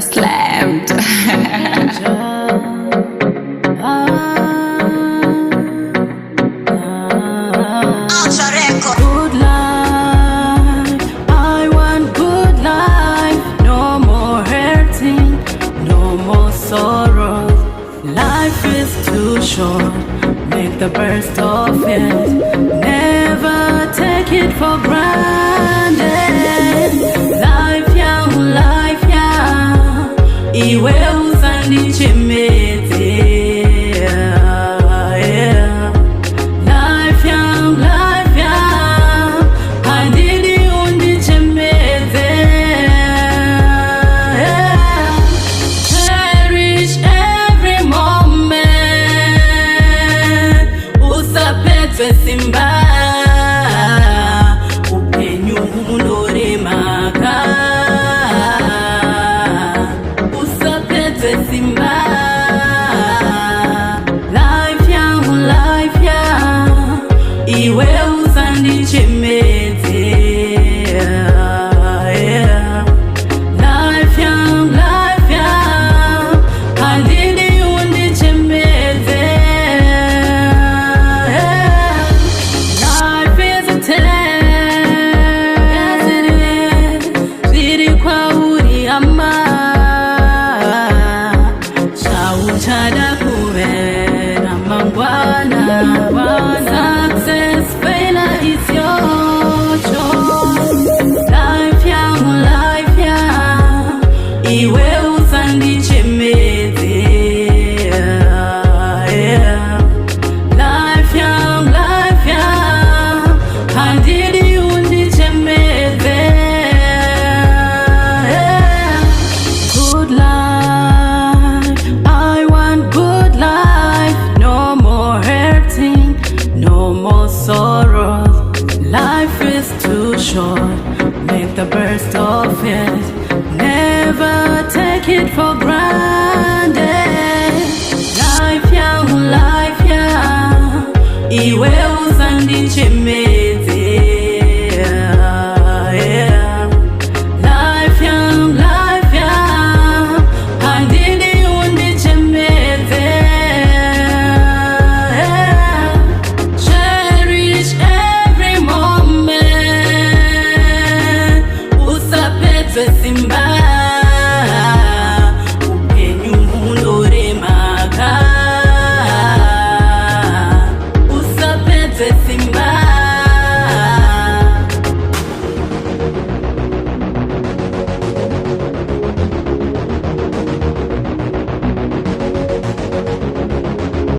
Slammed. Good life, I want good life. No more hurting, no more sorrow. Life is too short, make the best of it. Never take it for granted. Life young, iwe usandichimete. Simba upenyu unoremaka usapedze simba. Life young, iwe usandichemedze. Life young, handidi undichemedze. Success, failure is your choice. Life young, iwe usandichemedze. Life young, handidi undichemedze. Good life, I want good life. No more hurting, no more sorrow. Life is too short, make the best of it. Never take it for granted. Life young, iwe usandichemedze.